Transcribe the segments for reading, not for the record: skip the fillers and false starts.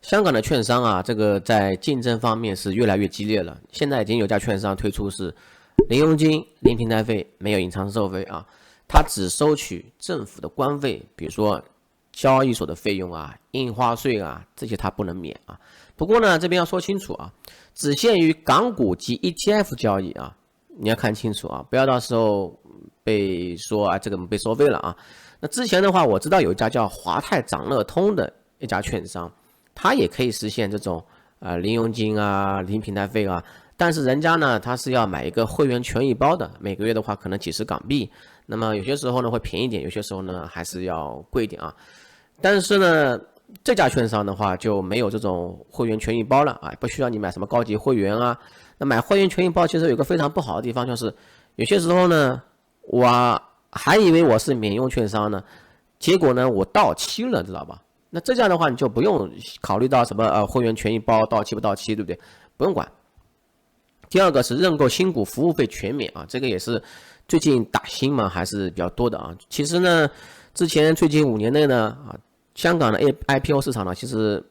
香港的券商啊，这个在竞争方面是越来越激烈了。现在已经有家券商推出是零佣金、零平台费，没有隐藏收费啊，它只收取政府的官费，比如说交易所的费用啊、印花税啊，这些它不能免啊。不过呢，这边要说清楚啊，只限于港股及 ETF 交易啊，你要看清楚啊，不要到时候被说啊这个被收费了啊。那之前的话，我知道有一家叫华泰掌乐通的一家券商，它也可以实现这种零佣金啊、零平台费啊，但是人家呢，他是要买一个会员权益包的，每个月的话可能几十港币，那么有些时候呢会便宜点，有些时候呢还是要贵一点啊。但是呢，这家券商的话就没有这种会员权益包了啊，不需要你买什么高级会员啊。那买会员权益包其实有个非常不好的地方，就是有些时候呢，我还以为我是免佣券商呢，结果呢我到期了，知道吧？那这样的话你就不用考虑到什么会员权益包到期不到期，对不对？不用管。第二个是认购新股服务费全免啊，这个也是最近打新嘛还是比较多的啊。其实呢，之前最近5年内呢香港的 IPO 市场呢，其实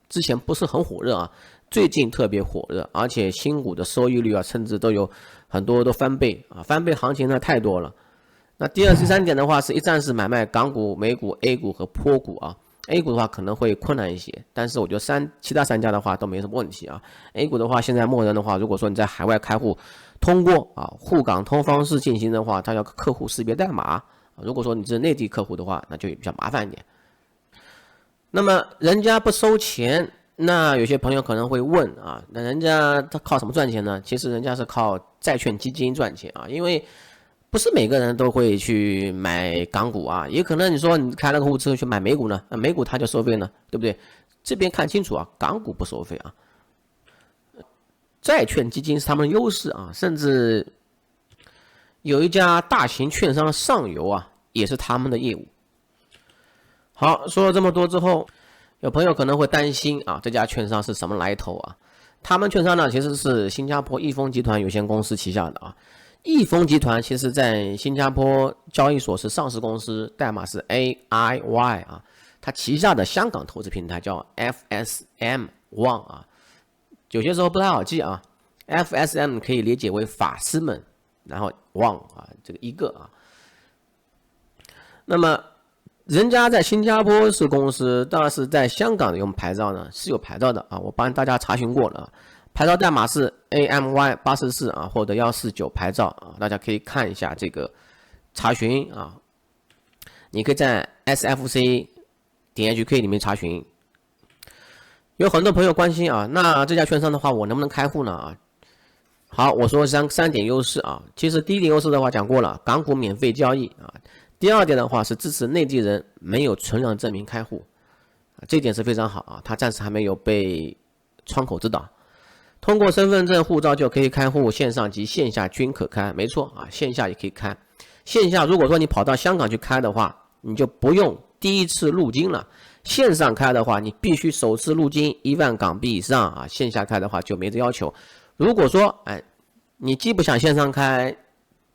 之前不是很火热啊，最近特别火热，而且新股的收益率啊，甚至都有很多都翻倍啊，翻倍行情呢太多了。那第三点的话是一站式买卖港股、美股、A 股和波股啊。A 股的话可能会困难一些，但是我觉得其他3家的话都没什么问题啊。A 股的话，现在默认的话，如果说你在海外开户，通过沪港通方式进行的话，它要客户识别代码。如果说你是内地客户的话，那就比较麻烦一点。那么人家不收钱，那有些朋友可能会问啊，那人家他靠什么赚钱呢？其实人家是靠债券基金赚钱啊，因为不是每个人都会去买港股啊，也可能你说你开了个户之后去买美股呢，美股它就收费呢，对不对？这边看清楚啊，港股不收费啊，债券基金是他们的优势啊，甚至有一家大型券商上游啊，也是他们的业务。好，说了这么多之后，有朋友可能会担心啊，这家券商是什么来头啊？他们券商呢，其实是新加坡易丰集团有限公司旗下的啊。易丰集团其实在新加坡交易所是上市公司，代码是 AIY 啊，它旗下的香港投资平台叫 FSM One 啊，有些时候不太好记啊 ，FSM 可以理解为法师们，然后 One 啊，这个一个啊。那么人家在新加坡是公司，但是在香港用牌照呢是有牌照的啊，我帮大家查询过了。牌照代码是 AMY844啊，或者149牌照啊，大家可以看一下这个查询啊，你可以在 SFC 点 HK 里面查询。有很多朋友关心啊，那这家券商的话，我能不能开户呢啊？好，我说三点优势啊，其实第一点优势的话讲过了，港股免费交易啊。第二点的话是支持内地人没有存量证明开户，这点是非常好啊，它暂时还没有被窗口指导。通过身份证、护照就可以开户，线上及线下均可开，没错啊，线下也可以开。线下如果说你跑到香港去开的话，你就不用第一次入金了。线上开的话，你必须首次入金1万港币以上啊。线下开的话就没这要求。如果说你既不想线上开，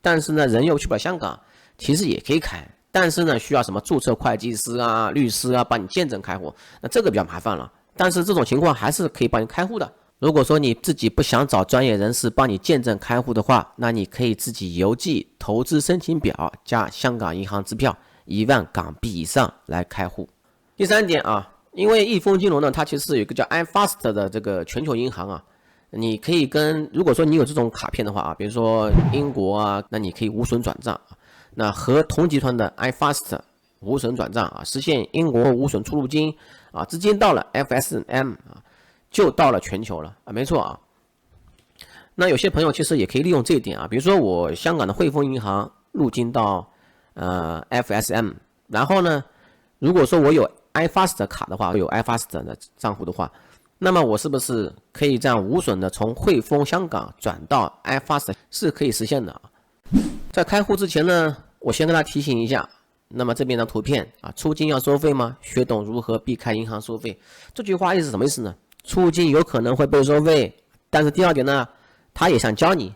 但是呢人又去不了香港，其实也可以开，但是呢需要什么注册会计师啊、律师啊帮你见证开户，那这个比较麻烦了。但是这种情况还是可以帮你开户的。如果说你自己不想找专业人士帮你见证开户的话，那你可以自己邮寄投资申请表加香港银行支票1万港币以上来开户。第三点啊，因为易丰金融呢，它其实有一个叫 iFast 的这个全球银行啊，你可以如果说你有这种卡片的话啊，比如说英国啊，那你可以无损转账啊。那和同集团的 iFast 无损转账啊，实现英国无损出入金啊，资金到了 FSM 啊。就到了全球了啊，没错啊。那有些朋友其实也可以利用这一点啊，比如说我香港的汇丰银行入金到FSM， 然后呢，如果说我有 iFast 卡的话，我有 iFast 的账户的话，那么我是不是可以这样无损的从汇丰香港转到 iFast 是可以实现的啊？在开户之前呢，我先跟大家提醒一下。那么这边的图片啊，出金要收费吗？学懂如何避开银行收费。这句话意思什么意思呢？出金有可能会被收费，但是第二点呢，他也想教你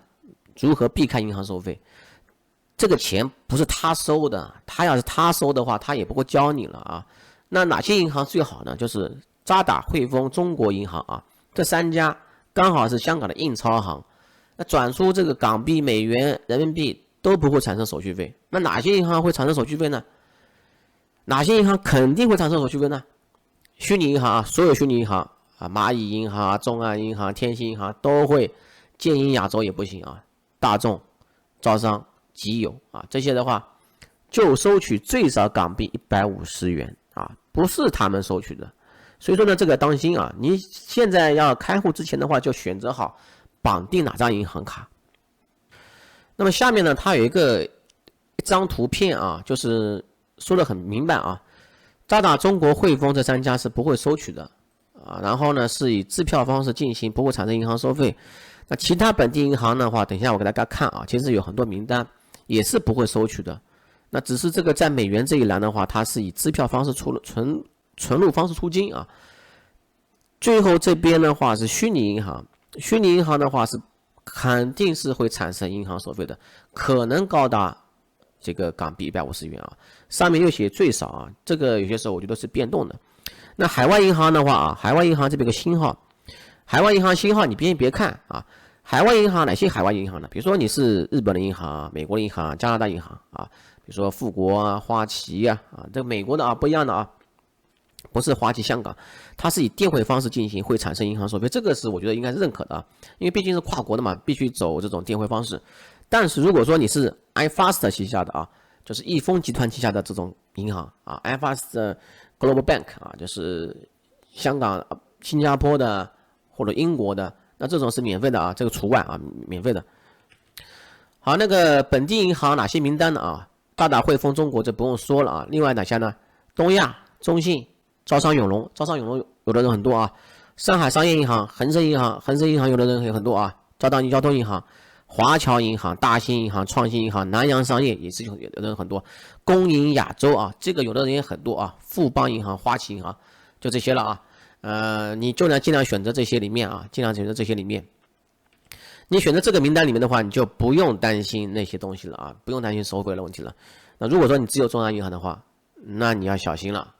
如何避开银行收费。这个钱不是他收的，他要是他收的话，他也不会教你了啊。那哪些银行最好呢？就是渣打、汇丰、中国银行啊，这3家刚好是香港的印钞行，那转出这个港币、美元、人民币都不会产生手续费。那哪些银行会产生手续费呢？哪些银行肯定会产生手续费呢？虚拟银行啊，所有虚拟银行啊，蚂蚁银行、众安银行、天星银行都会，建银亚洲也不行啊，大众、招商、集友啊，这些的话就收取最少港币150元啊，不是他们收取的。所以说呢，这个当心啊，你现在要开户之前的话，就选择好绑定哪张银行卡。那么下面呢，它有一张图片啊，就是说的很明白啊，渣打、中国、汇丰这3家是不会收取的啊，然后呢是以支票方式进行，不会产生银行收费。那其他本地银行的话，等一下我给大家看啊，其实有很多名单也是不会收取的。那只是这个在美元这一栏的话，它是以支票方式存入方式出金啊。最后这边的话是虚拟银行，虚拟银行的话是肯定是会产生银行收费的，可能高达这个港币150元啊。上面又写最少啊，这个有些时候我觉得是变动的。那海外银行的话啊，海外银行这边有个星号，海外银行星号你别看啊，海外银行哪些海外银行呢？比如说你是日本的银行、美国的银行、加拿大银行啊，比如说富国啊、花旗啊，这个美国的啊不一样的啊。不是花旗香港，它是以电汇方式进行，会产生银行收费，这个是我觉得应该是认可的啊，因为毕竟是跨国的嘛，必须走这种电汇方式。但是如果说你是 iFast 旗下的啊，就是易丰集团旗下的这种银行啊 ，iFast Global Bank 啊，就是香港、新加坡的或者英国的，那这种是免费的啊，这个除外啊，免费的。好，那个本地银行哪些名单呢啊？渣打、汇丰、中国这不用说了啊，另外哪些呢？东亚、中信、招商永隆，招商永隆有的人很多啊，上海商业银行、恒生银行，恒生银行有的人也很多啊，招商交通银行、华侨银行、大新银行、创新银行、南洋商业也是有的人很多，工银亚洲啊，这个有的人也很多啊，富邦银行、花旗银行，就这些了啊，你就尽量选择这些里面啊，尽量选择这些里面。你选择这个名单里面的话，你就不用担心那些东西了啊，不用担心收回的问题了。那如果说你只有中央银行的话，那你要小心了。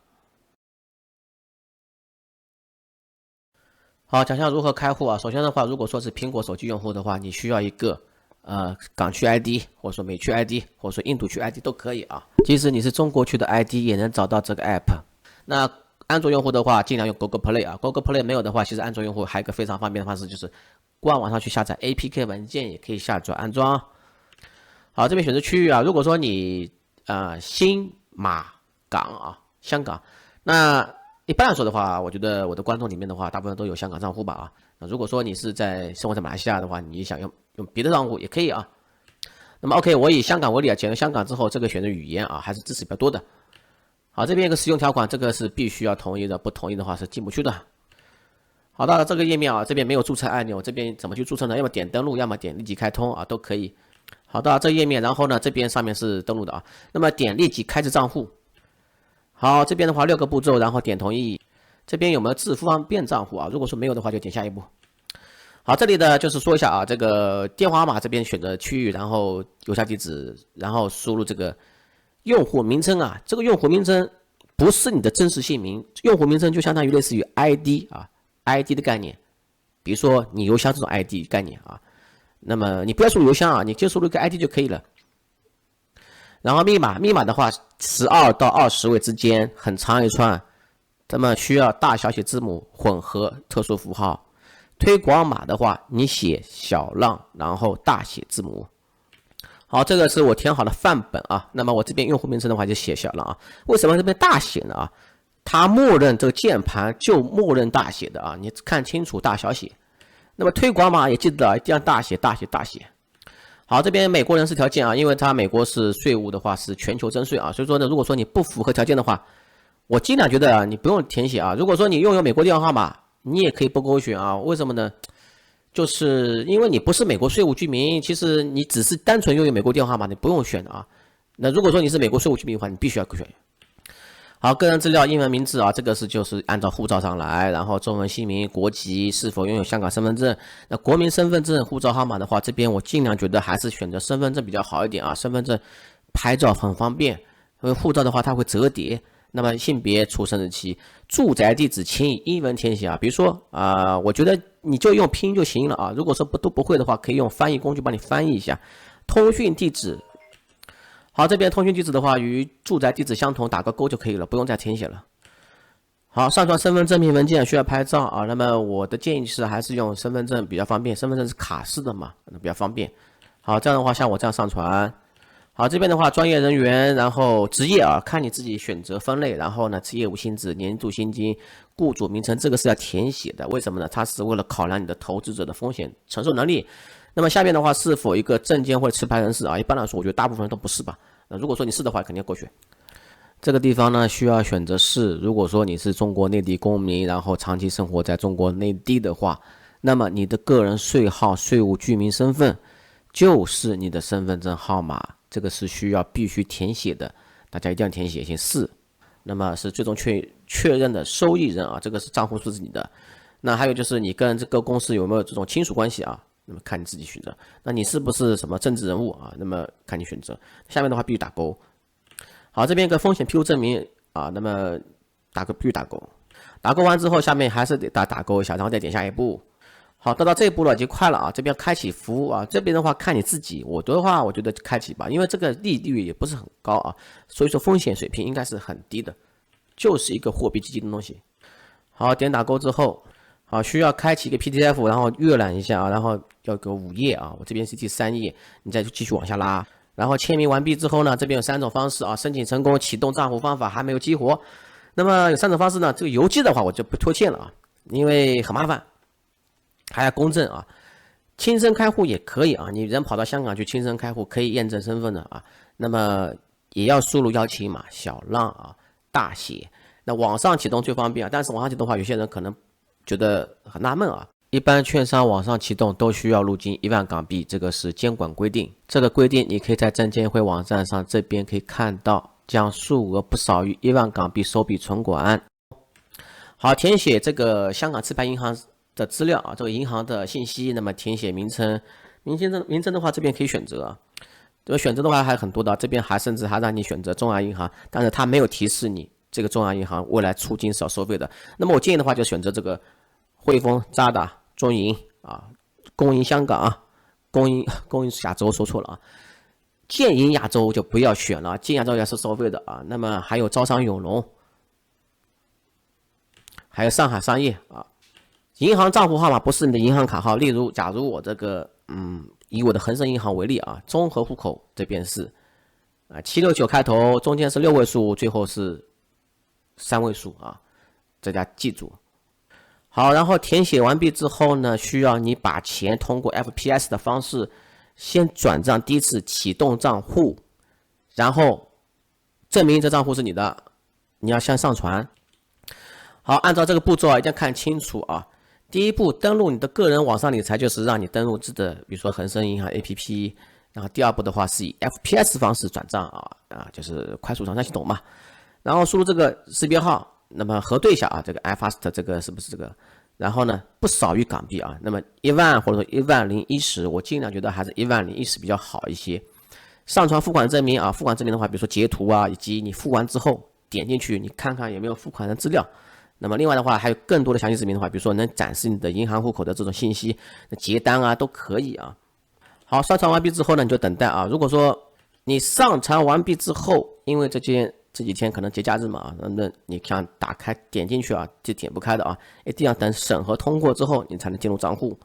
好，讲一下如何开户啊。首先的话，如果说是苹果手机用户的话，你需要一个港区 ID， 或者说美区 ID， 或者说印度区 ID 都可以啊。即使你是中国区的 ID， 也能找到这个 app。那安卓用户的话，尽量用 Google Play 啊。Google Play 没有的话，其实安卓用户还有一个非常方便的方式，就是官网上去下载 APK 文件，也可以下载安装。好，这边选择区域啊，如果说你新马港啊，香港，那一般来说的话，我觉得我的观众里面的话，大部分都有香港账户吧啊。那如果说你是生活在马来西亚的话，你想用别的账户也可以啊。那么 OK， 我以香港为例啊，选择香港之后，这个选择语言啊，还是支持比较多的。好，这边有个使用条款，这个是必须要同意的，不同意的话是进不去的。好，到了这个页面啊，这边没有注册按钮，这边怎么去注册呢？要么点登录，要么点立即开通啊，都可以。好，到了这个页面，然后呢，这边上面是登录的啊，那么点立即开设账户。好，这边的话6个步骤，然后点同意。这边有没有支付方便账户啊？如果说没有的话，就点下一步。好，这里的就是说一下啊，这个电话号码这边选择区域，然后邮箱地址，然后输入这个用户名称啊。这个用户名称不是你的真实姓名，用户名称就相当于类似于 ID 啊 ，ID 的概念。比如说你邮箱这种 ID 概念啊，那么你不要输入邮箱啊，你就输入一个 ID 就可以了。然后密码的话，12到20位之间，很长一串，那么需要大小写字母混合特殊符号。推广码的话，你写小浪，然后大写字母。好，这个是我填好的范本啊。那么我这边用户名称的话就写小浪啊。为什么这边大写呢啊？它默认这个键盘就默认大写的啊，你看清楚大小写。那么推广码也记得一定要大写大写大写。好，这边美国人士条件啊，因为它美国是税务的话是全球征税啊，所以说呢，如果说你不符合条件的话，我尽量觉得啊，你不用填写啊。如果说你拥有美国电话号码，你也可以不勾选啊。为什么呢？就是因为你不是美国税务居民，其实你只是单纯拥有美国电话号码，你不用选的啊。那如果说你是美国税务居民的话，你必须要选。好，个人资料英文名字啊，这个就是按照护照上来，然后中文姓名、国籍是否拥有香港身份证。那国民身份证、护照号码的话，这边我尽量觉得还是选择身份证比较好一点啊。身份证拍照很方便，因为护照的话它会折叠，那么性别、出生日期、住宅地址，请以英文填写啊。比如说我觉得你就用拼音就行了啊。如果说都不会的话，可以用翻译工具帮你翻译一下。通讯地址，好，这边通讯地址的话与住宅地址相同，打个勾就可以了，不用再填写了。好，上传身份证明文件需要拍照啊。那么我的建议是还是用身份证比较方便，身份证是卡式的嘛，比较方便。好，这样的话像我这样上传。好，这边的话专业人员，然后职业啊，看你自己选择分类，然后呢业务性质、年度薪金、雇主名称，这个是要填写的。为什么呢？它是为了考量你的投资者的风险承受能力。那么下面的话是否一个证件或者持牌人士啊？一般来说，我觉得大部分人都不是吧。如果说你是的话，肯定要勾选。这个地方呢需要选择是，如果说你是中国内地公民，然后长期生活在中国内地的话，那么你的个人税号、税务居民身份就是你的身份证号码，这个是必须填写的，大家一定要填写先是。那么是最终确认的收益人啊，这个是账户是你的。那还有就是你跟这个公司有没有这种亲属关系啊？那么看你自己选择。那你是不是什么政治人物啊？那么看你选择。下面的话必须打勾。好，这边一个风险披露证明啊，那么必须打勾。打勾完之后，下面还是得打勾一下，然后再点下一步。好，到这一步了就快了啊，这边开启服务啊，这边的话看你自己，我的话我觉得开启吧，因为这个利率也不是很高啊，所以说风险水平应该是很低的，就是一个货币基金的东西。好，点打勾之后，好，需要开启一个 PDF， 然后阅览一下啊，然后要个5页啊，我这边是第3页，你再继续往下拉，然后签名完毕之后呢，这边有3种方式啊，申请成功、启动账户方法还没有激活。那么有3种方式呢，这个邮寄的话我就不推荐了啊，因为很麻烦，还要公证啊。亲身开户也可以啊，你人跑到香港去亲身开户可以验证身份的啊，那么也要输入邀请码小浪啊大写。那网上启动最方便啊，但是网上启动的话，有些人可能觉得很纳闷啊。一般券商网上启动都需要入金1万港币，这个是监管规定。这个规定你可以在证监会网站上这边可以看到，将数额不少于1万港币收笔存管。好，填写这个香港持牌银行的资料啊，这个银行的信息，那么填写名称，名称的话这边可以选择。这个选择的话还很多的，这边甚至还让你选择中央银行，但是它没有提示你这个中央银行未来出金是要收费的。那么我建议的话就选择这个汇丰、渣打、中银啊，工银香港啊，工银亚洲说错了啊，建银亚洲就不要选了，建银亚洲也是收费的啊。那么还有招商永隆，还有上海商业啊。银行账户号码不是你的银行卡号，例如假如我这个以我的恒生银行为例啊，综合户口这边是769开头，中间是6位数，最后是3位数啊，大家记住。好，然后填写完毕之后呢，需要你把钱通过 FPS 的方式先转账第一次启动账户，然后证明这账户是你的，你要先上传。好，按照这个步骤一定要看清楚啊。第一步，登录你的个人网上理财，就是让你登录自的，比如说恒生银行 APP。然后第二步的话是以 FPS 方式转账就是快速转账系统嘛。然后输入这个识别号，那么核对一下啊，这个 iFast 这个是不是这个？然后呢，不少于港币啊，那么1万或者说1001010，我尽量觉得还是1001010比较好一些。上传付款证明啊，付款证明的话，比如说截图啊，以及你付完之后点进去，你看看有没有付款的资料。那么另外的话，还有更多的详细证明的话，比如说能展示你的银行户口的这种信息，结单啊都可以啊。好，上传完毕之后呢，你就等待啊。如果说你上传完毕之后，因为这几天可能节假日嘛，那你想打开点进去啊，就点不开的啊，一定要等审核通过之后，你才能进入账户。